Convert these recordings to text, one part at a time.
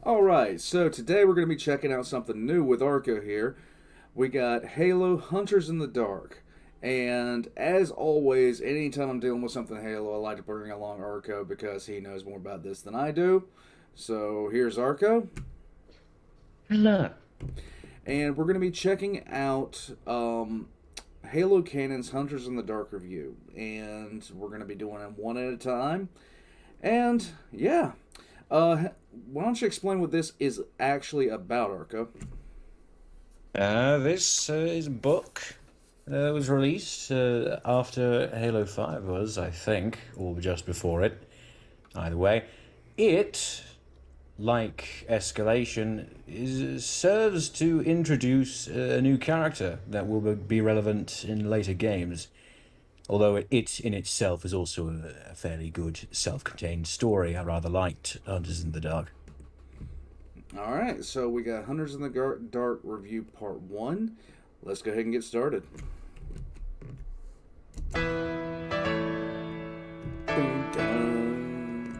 Alright, so today we're going to be checking out something new with Arco here. We got Halo Hunters in the Dark. And as always, anytime I'm dealing with something Halo, I like to bring along Arco because he knows more about this than I do. So here's Arco. Hello. And we're going to be checking out Halo Canon's Hunters in the Dark review. And we're going to be doing them one at a time. And yeah, why don't you explain what this is actually about, Arco? This is a book that was released after Halo 5 was, I think, or just before it. Either way, it, like Escalation, serves to introduce a new character that will be relevant in later games. Although it in itself is also a fairly good self-contained story. I rather liked Hunters in the Dark. Alright, so we got Hunters in the Dark review part 1. Let's go ahead and get started. Boom, dun.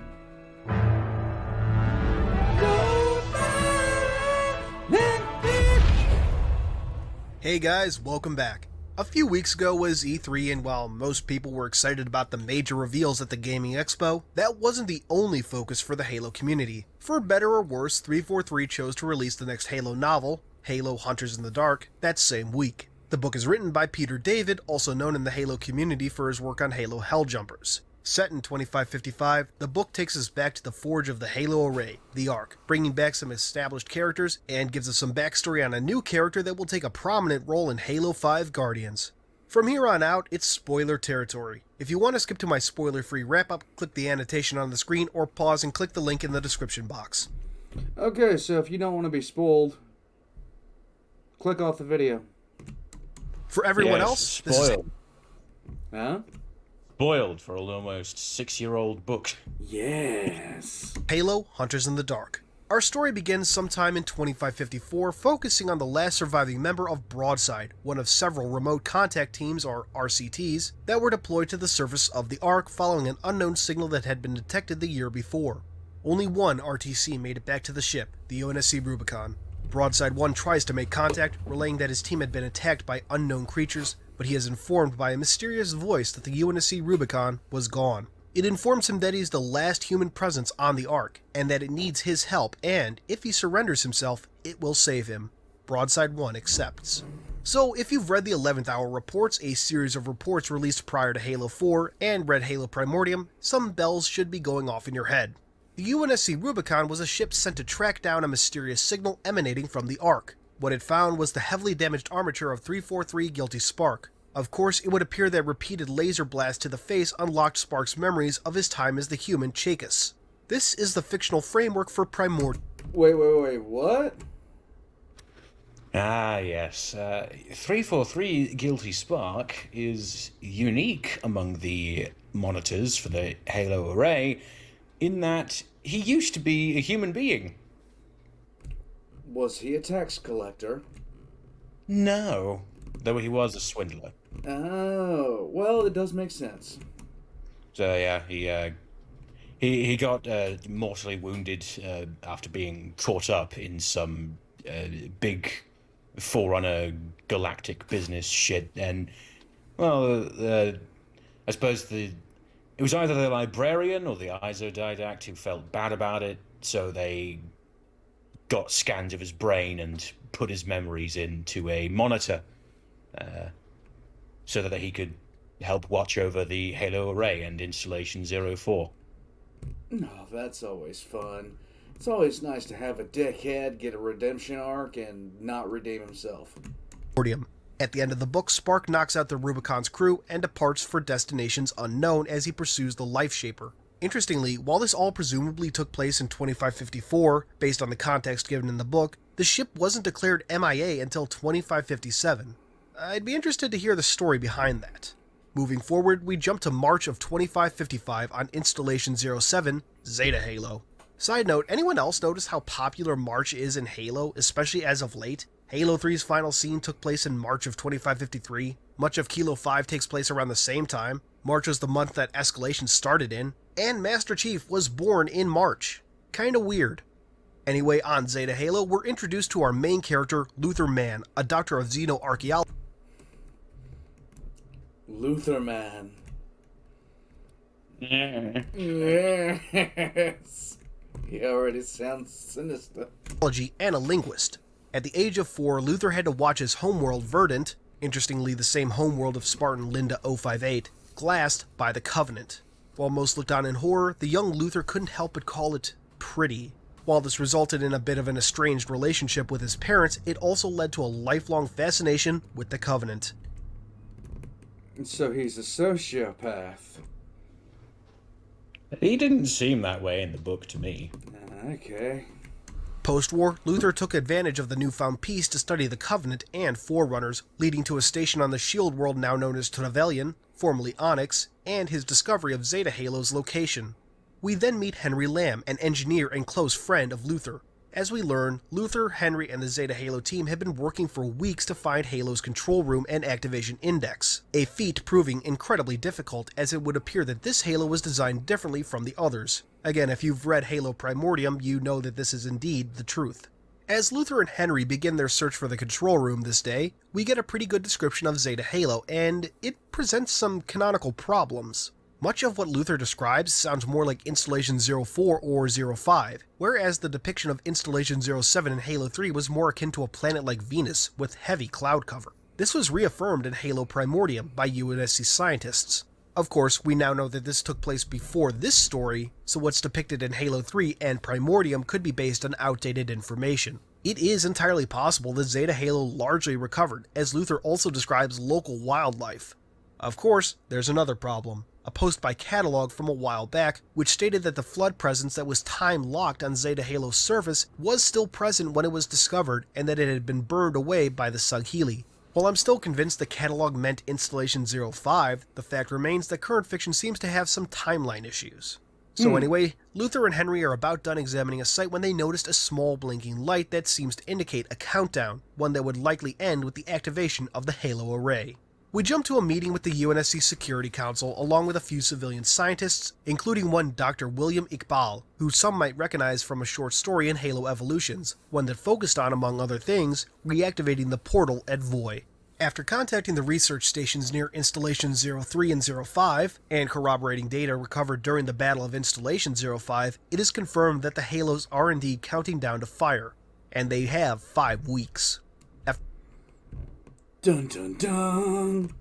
Hey guys, welcome back. A few weeks ago was E3, and while most people were excited about the major reveals at the Gaming Expo, that wasn't the only focus for the Halo community. For better or worse, 343 chose to release the next Halo novel, Halo Hunters in the Dark, that same week. The book is written by Peter David, also known in the Halo community for his work on Halo Helljumpers. Set in 2555, the book takes us back to the forge of the Halo array, the Ark, bringing back some established characters and gives us some backstory on a new character that will take a prominent role in Halo 5 Guardians. From here on out, it's spoiler territory. If you want to skip to my spoiler-free wrap-up, click the annotation on the screen or pause and click the link in the description box. Okay, so if you don't want to be spoiled, click off the video. For everyone Yes, else, this is spoiled. Huh? Spoiled for an almost 6-year-old book. Yes. Halo Hunters in the Dark. Our story begins sometime in 2554, focusing on the last surviving member of Broadside, one of several remote contact teams, or RCTs, that were deployed to the surface of the Ark following an unknown signal that had been detected the year before. Only one RTC made it back to the ship, the UNSC Rubicon. Broadside 1 tries to make contact, relaying that his team had been attacked by unknown creatures, but he is informed by a mysterious voice that the UNSC Rubicon was gone. It informs him that he's the last human presence on the Ark, and that it needs his help, and if he surrenders himself, it will save him. Broadside 1 accepts. So, if you've read the 11th Hour Reports, a series of reports released prior to Halo 4, and read Halo Primordium, some bells should be going off in your head. The UNSC Rubicon was a ship sent to track down a mysterious signal emanating from the Ark. What it found was the heavily damaged armature of 343 Guilty Spark. Of course, it would appear that repeated laser blasts to the face unlocked Spark's memories of his time as the human Chakos. This is the fictional framework for Primordium. Wait, what? Ah, yes. 343 Guilty Spark is unique among the monitors for the Halo array in that he used to be a human being. Was he a tax collector? No, though he was a swindler. Oh, well, it does make sense. So yeah, he got mortally wounded after being caught up in some big Forerunner galactic business shit, and well, I suppose it was either the librarian or the isodidact who felt bad about it, so they got scans of his brain and put his memories into a monitor, so that he could help watch over the Halo array and Installation 04. Oh, that's always fun. It's always nice to have a dickhead get a redemption arc and not redeem himself. At the end of the book, Spark knocks out the Rubicon's crew and departs for destinations unknown as he pursues the Life Shaper. Interestingly, while this all presumably took place in 2554, based on the context given in the book, the ship wasn't declared MIA until 2557. I'd be interested to hear the story behind that. Moving forward, we jump to March of 2555 on Installation 07, Zeta Halo. Side note, anyone else notice how popular March is in Halo, especially as of late? Halo 3's final scene took place in March of 2553. Much of Kilo 5 takes place around the same time. March was the month that Escalation started in. And Master Chief was born in March. Kinda weird. Anyway, on Zeta Halo, we're introduced to our main character, Luther Mann, a doctor of xenoarchaeology. Luther Man. Yes. He already sounds sinister. And a linguist. At the age of 4, Luther had to watch his homeworld Verdant, interestingly the same homeworld of Spartan Linda 058, glassed by the Covenant. While most looked on in horror, the young Luther couldn't help but call it pretty. While this resulted in a bit of an estranged relationship with his parents, it also led to a lifelong fascination with the Covenant. So he's a sociopath. He didn't seem that way in the book to me. Okay. Post-war, Luther took advantage of the newfound peace to study the Covenant and Forerunners, leading to a station on the Shield world now known as Trevelyan, formerly Onyx, and his discovery of Zeta Halo's location. We then meet Henry Lamb, an engineer and close friend of Luther. As we learn, Luther, Henry, and the Zeta Halo team have been working for weeks to find Halo's control room and activation index, a feat proving incredibly difficult as it would appear that this Halo was designed differently from the others. Again, if you've read Halo Primordium, you know that this is indeed the truth. As Luther and Henry begin their search for the control room this day, we get a pretty good description of Zeta Halo, and it presents some canonical problems. Much of what Luther describes sounds more like Installation 04 or 05, whereas the depiction of Installation 07 in Halo 3 was more akin to a planet like Venus with heavy cloud cover. This was reaffirmed in Halo Primordium by UNSC scientists. Of course, we now know that this took place before this story, so what's depicted in Halo 3 and Primordium could be based on outdated information. It is entirely possible that Zeta Halo largely recovered, as Luther also describes local wildlife. Of course, there's another problem. A post by Catalog from a while back, which stated that the flood presence that was time-locked on Zeta Halo's surface was still present when it was discovered, and that it had been burned away by the Saghili. While I'm still convinced the Catalog meant Installation 05, the fact remains that current fiction seems to have some timeline issues. So anyway, Luther and Henry are about done examining a site when they noticed a small blinking light that seems to indicate a countdown, one that would likely end with the activation of the Halo array. We jump to a meeting with the UNSC Security Council along with a few civilian scientists, including one Dr. William Iqbal, who some might recognize from a short story in Halo Evolutions, one that focused on, among other things, reactivating the portal at Voy. After contacting the research stations near Installation 03 and 05, and corroborating data recovered during the Battle of Installation 05, it is confirmed that the Halos are indeed counting down to fire, and they have 5 weeks. Dun dun dun!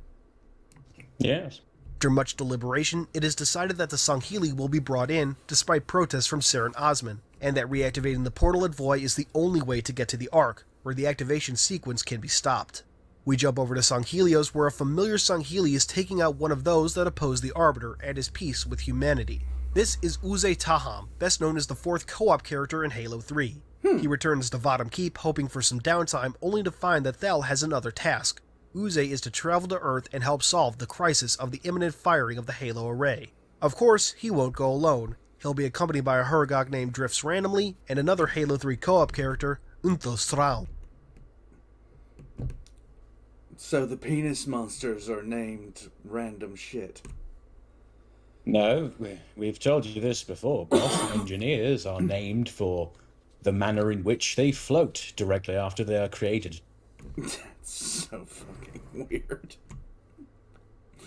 Yes. After much deliberation, it is decided that the Saghili will be brought in, despite protests from Saren Osman, and that reactivating the portal at Voy is the only way to get to the Ark, where the activation sequence can be stopped. We jump over to Sanghelios, where a familiar Sangheli is taking out one of those that oppose the Arbiter and his peace with humanity. This is Uze Taham, best known as the 4th co-op character in Halo 3. He returns to Vadam Keep, hoping for some downtime, only to find that Thel has another task. Uze is to travel to Earth and help solve the crisis of the imminent firing of the Halo array. Of course, he won't go alone. He'll be accompanied by a Huragok named Drifts Randomly, and another Halo 3 co-op character, Unthos Thraum. So the penis monsters are named random shit. No, we've told you this before, boss. Engineers are named for the manner in which they float directly after they are created. That's so fucking weird.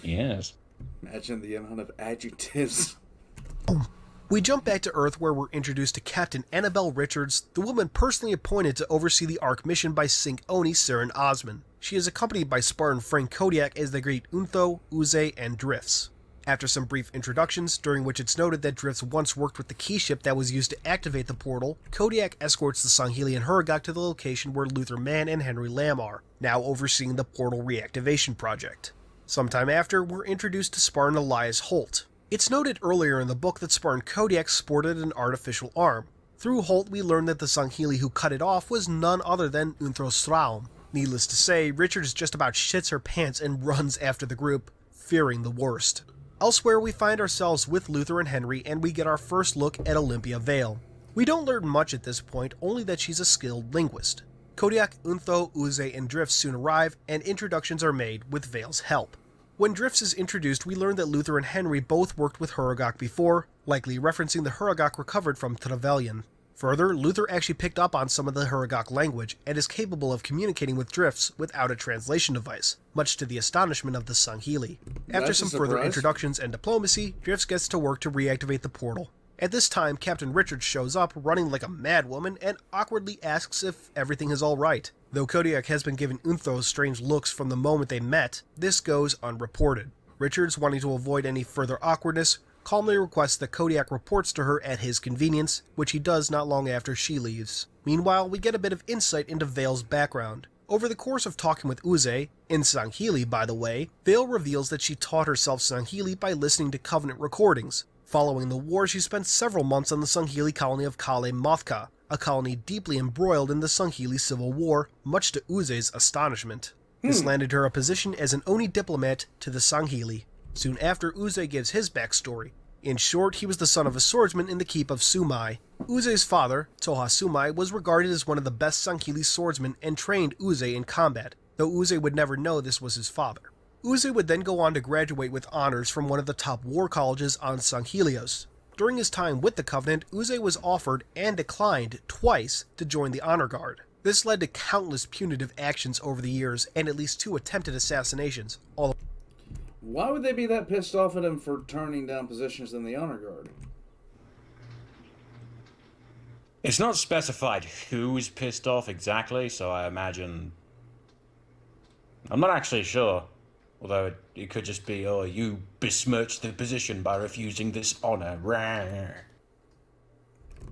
Yes. Imagine the amount of adjectives. We jump back to Earth where we're introduced to Captain Annabelle Richards, the woman personally appointed to oversee the Ark mission by Sync Oni Saren Osman. She is accompanied by Spartan Frank Kodiak as they greet Untho, Uze, and Drifts. After some brief introductions, during which it's noted that Drifts once worked with the key ship that was used to activate the portal, Kodiak escorts the Sangheli and Huragok to the location where Luther Mann and Henry Lamb are, now overseeing the portal reactivation project. Sometime after, we're introduced to Spartan Elias Holt. It's noted earlier in the book that Spartan Kodiak sported an artificial arm. Through Holt, we learn that the Sangheli who cut it off was none other than Unthos Thraum. Needless to say, Richards just about shits her pants and runs after the group, fearing the worst. Elsewhere, we find ourselves with Luther and Henry, and we get our first look at Olympia Vale. We don't learn much at this point, only that she's a skilled linguist. Kodiak, Untho, Uze, and Drifts soon arrive, and introductions are made with Vale's help. When Drifts is introduced, we learn that Luther and Henry both worked with Huragok before, likely referencing the Huragok recovered from Trevelyan. Further, Luther actually picked up on some of the Huragok language and is capable of communicating with drifts without a translation device, much to the astonishment of the Sangheili. After some further introductions and diplomacy, Drifts gets to work to reactivate the portal. At this time, Captain Richards shows up, running like a madwoman, and awkwardly asks if everything is alright. Though Kodiak has been giving Untho strange looks from the moment they met, this goes unreported. Richards, wanting to avoid any further awkwardness, calmly requests that Kodiak reports to her at his convenience, which he does not long after she leaves. Meanwhile, we get a bit of insight into Vale's background. Over the course of talking with Uze, in Sangheili by the way, Vale reveals that she taught herself Sangheili by listening to Covenant recordings. Following the war, she spent several months on the Sangheili colony of Kale Mothka, a colony deeply embroiled in the Sangheili Civil War, much to Uze's astonishment. This landed her a position as an Oni diplomat to the Sangheili. Soon after, Uze gives his backstory. In short, he was the son of a swordsman in the keep of Sumai. Uze's father, Toha Sumai, was regarded as one of the best Sangheili swordsmen and trained Uze in combat, though Uze would never know this was his father. Uze would then go on to graduate with honors from one of the top war colleges on Sanghelios. During his time with the Covenant, Uze was offered and declined twice to join the Honor Guard. This led to countless punitive actions over the years and at least 2 attempted assassinations, although Why would they be that pissed off at him for turning down positions in the Honor Guard? It's not specified who is pissed off exactly, so I imagine... I'm not actually sure. Although it could just be, oh, you besmirched the position by refusing this honor.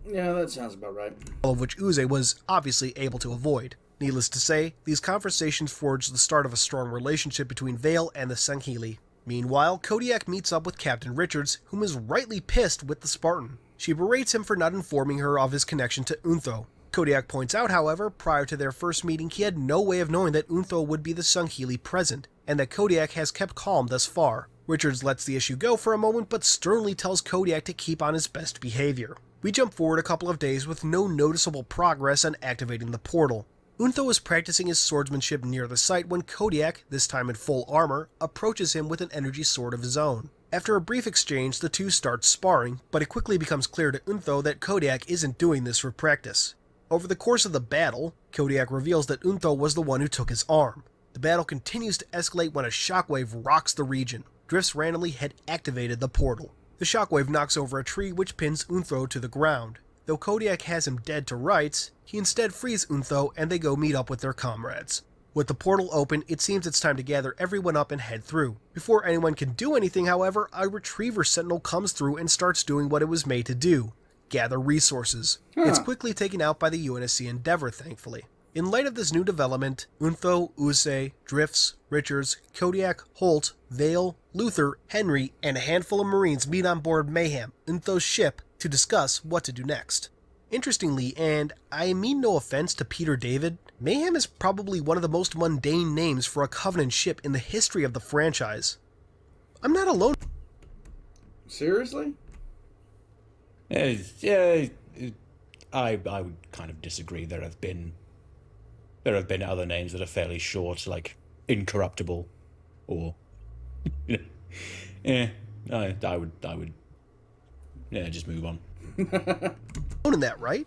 Yeah, that sounds about right. all of which Uze was obviously able to avoid. Needless to say, these conversations forged the start of a strong relationship between Vale and the Sangheili. Meanwhile, Kodiak meets up with Captain Richards, whom is rightly pissed with the Spartan. She berates him for not informing her of his connection to Untho. Kodiak points out, however, prior to their first meeting, he had no way of knowing that Untho would be the Sangheili present, and that Kodiak has kept calm thus far. Richards lets the issue go for a moment, but sternly tells Kodiak to keep on his best behavior. We jump forward a couple of days with no noticeable progress on activating the portal. Untho is practicing his swordsmanship near the site when Kodiak, this time in full armor, approaches him with an energy sword of his own. After a brief exchange, the two start sparring, but it quickly becomes clear to Untho that Kodiak isn't doing this for practice. Over the course of the battle, Kodiak reveals that Untho was the one who took his arm. The battle continues to escalate when a shockwave rocks the region. Drifts randomly had activated the portal. The shockwave knocks over a tree which pins Untho to the ground. Though Kodiak has him dead to rights, he instead frees Untho and they go meet up with their comrades. With the portal open, it seems it's time to gather everyone up and head through. Before anyone can do anything, however, a retriever sentinel comes through and starts doing what it was made to do: gather resources. It's quickly taken out by the UNSC Endeavor, thankfully. In light of this new development, Untho, Uze, Drifts, Richards, Kodiak, Holt, Vale, Luther, Henry, and a handful of Marines meet on board Mayhem, Untho's ship, to discuss what to do next. Interestingly, and I mean no offense to Peter David, Mayhem is probably one of the most mundane names for a Covenant ship in the history of the franchise. I'm not alone. Seriously? Yeah, I would kind of disagree. There have been other names that are fairly short, like Incorruptible, or I would just move on. In that, right?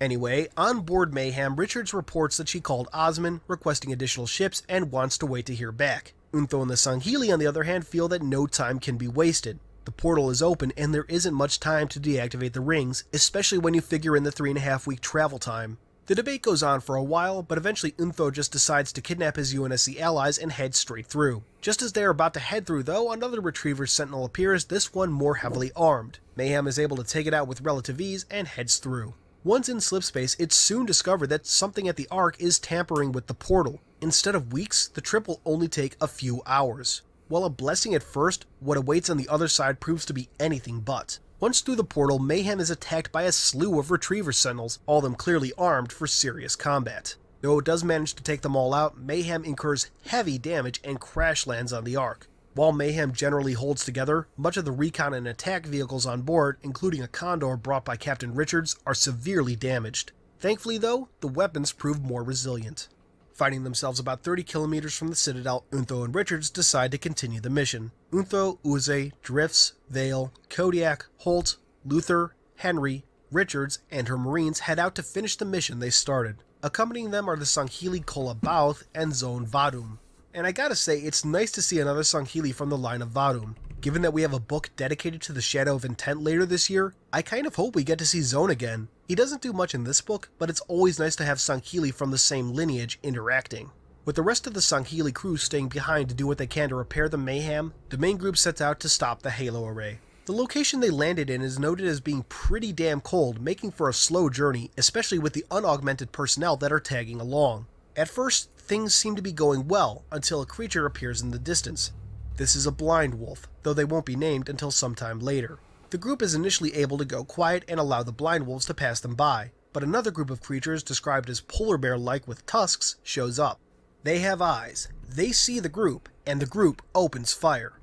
Anyway, on board Mayhem, Richards reports that she called Osman, requesting additional ships, and wants to wait to hear back. Untho and the Sangheili, on the other hand, feel that no time can be wasted. The portal is open, and there isn't much time to deactivate the rings, especially when you figure in the 3.5-week travel time. The debate goes on for a while, but eventually Untho just decides to kidnap his UNSC allies and head straight through. Just as they are about to head through, though, another Retriever Sentinel appears, this one more heavily armed. Mayhem is able to take it out with relative ease and heads through. Once in slipspace, it's soon discovered that something at the Ark is tampering with the portal. Instead of weeks, the trip will only take a few hours. While a blessing at first, what awaits on the other side proves to be anything but. Once through the portal, Mayhem is attacked by a slew of Retriever Sentinels, all of them clearly armed for serious combat. Though it does manage to take them all out, Mayhem incurs heavy damage and crash lands on the Ark. While Mayhem generally holds together, much of the recon and attack vehicles on board, including a Condor brought by Captain Richards, are severely damaged. Thankfully though, the weapons prove more resilient. Finding themselves about 30 kilometers from the Citadel, Untho and Richards decide to continue the mission. Untho, Uze, Drifts, Vale, Kodiak, Holt, Luther, Henry, Richards and her Marines head out to finish the mission they started. Accompanying them are the Sanghili Kola Bauth and Zone Vadum. And I gotta say, it's nice to see another Sanghili from the line of Vadum. Given that we have a book dedicated to the Shadow of Intent later this year, I kind of hope we get to see Zone again. He doesn't do much in this book, but it's always nice to have Sanghili from the same lineage interacting. With the rest of the Sanghili crew staying behind to do what they can to repair the mayhem, the main group sets out to stop the Halo array. The location they landed in is noted as being pretty damn cold, making for a slow journey, especially with the unaugmented personnel that are tagging along. At first, things seem to be going well, until a creature appears in the distance. This is a blind wolf, though they won't be named until sometime later. The group is initially able to go quiet and allow the blind wolves to pass them by, but another group of creatures described as polar bear-like with tusks shows up. They have eyes, they see the group, and the group opens fire.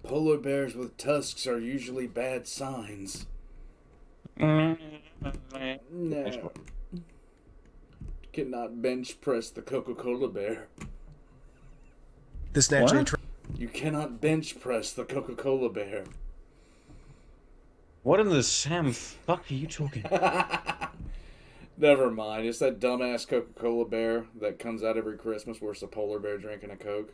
Polar bears with tusks are usually bad signs. No. Cannot bench press the Coca-Cola bear. This naturally You cannot bench press the Coca-Cola bear. What in the Sam fuck are you talking? Never mind. It's that dumbass Coca-Cola bear that comes out every Christmas where it's a polar bear drinking a Coke.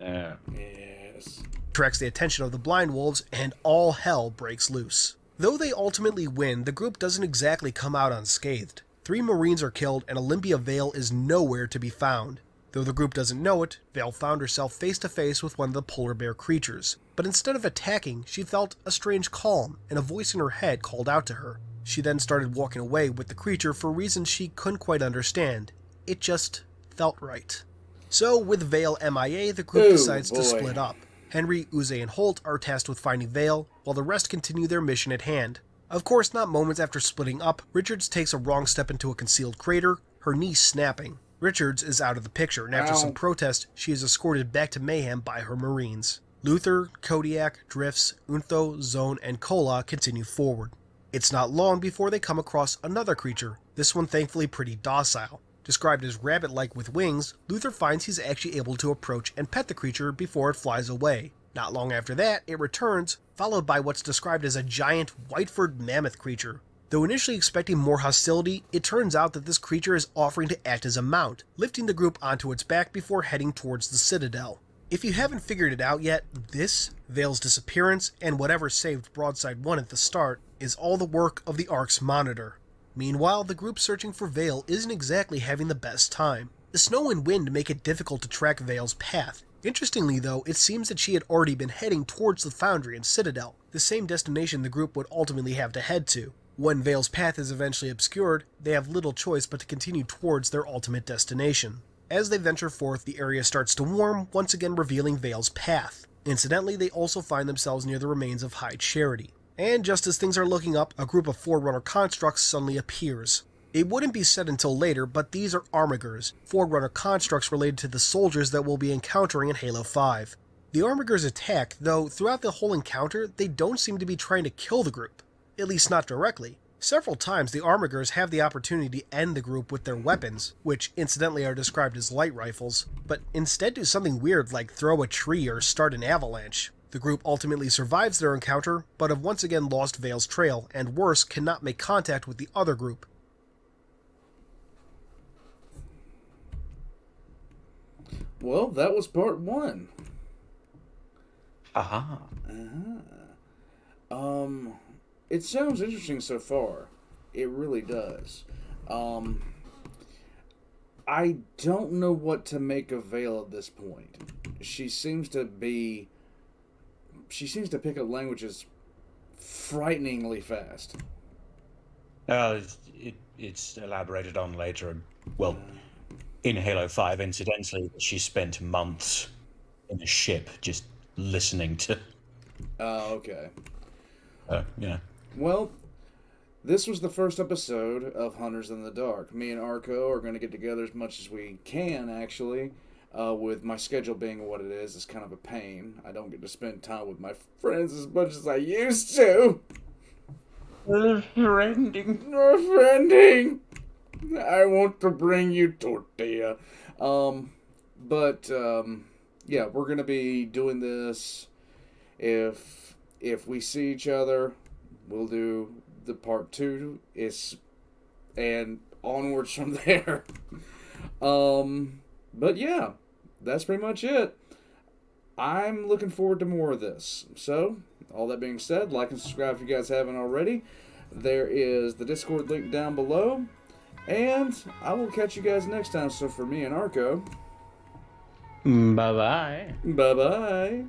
Yeah. Yes. attracts the attention of the blind wolves, and all hell breaks loose. Though they ultimately win, the group doesn't exactly come out unscathed. 3 Marines are killed, and Olympia Vale is nowhere to be found. Though the group doesn't know it, Vale found herself face to face with one of the polar bear creatures. But instead of attacking, she felt a strange calm, and a voice in her head called out to her. She then started walking away with the creature for reasons she couldn't quite understand. It just felt right. So, with Vale MIA, the group decides to split up. Henry, Uze, and Holt are tasked with finding Vale, while the rest continue their mission at hand. Of course, not moments after splitting up, Richards takes a wrong step into a concealed crater, her knee snapping. Richards is out of the picture, and after some protest, she is escorted back to Mayhem by her Marines. Luther, Kodiak, Drifts, Untho, Zone, and Kola continue forward. It's not long before they come across another creature, this one thankfully pretty docile. Described as rabbit-like with wings, Luther finds he's actually able to approach and pet the creature before it flies away. Not long after that, it returns, followed by what's described as a giant white-furred mammoth creature. Though initially expecting more hostility, it turns out that this creature is offering to act as a mount, lifting the group onto its back before heading towards the Citadel. If you haven't figured it out yet, this, Vale's disappearance, and whatever saved Broadside 1 at the start, is all the work of the Ark's Monitor. Meanwhile, the group searching for Vale isn't exactly having the best time. The snow and wind make it difficult to track Vale's path. Interestingly though, it seems that she had already been heading towards the Foundry and Citadel, the same destination the group would ultimately have to head to. When Vale's path is eventually obscured, they have little choice but to continue towards their ultimate destination. As they venture forth, the area starts to warm, once again revealing Vale's path. Incidentally, they also find themselves near the remains of High Charity. And just as things are looking up, a group of Forerunner constructs suddenly appears. It wouldn't be said until later, but these are Armigers, Forerunner constructs related to the soldiers that we'll be encountering in Halo 5. The Armigers attack, though throughout the whole encounter, they don't seem to be trying to kill the group. At least not directly. Several times the Armigers have the opportunity to end the group with their weapons, which incidentally are described as light rifles, but instead do something weird like throw a tree or start an avalanche. The group ultimately survives their encounter, but have once again lost Vale's trail, and worse, cannot make contact with the other group. Well, that was part 1. Aha. It sounds interesting so far. It really does. I don't know what to make of Vale at this point. She seems to pick up languages frighteningly fast. It's elaborated on later. Well, in Halo 5, incidentally, she spent months in a ship just listening to... Oh, okay. Yeah. Well, this was the first episode of Hunters in the Dark. Me and Arco are going to get together as much as we can, actually. With my schedule being what it is, it's kind of a pain. I don't get to spend time with my friends as much as I used to. Friending. I want to bring you tortilla. Yeah, we're going to be doing this. If we see each other, we'll do the part 2 is, and onwards from there. But yeah, that's pretty much it. I'm looking forward to more of this. So, all that being said, like and subscribe if you guys haven't already. There is the Discord link down below. And I will catch you guys next time. So for me and Arco, Bye-bye. bye-bye.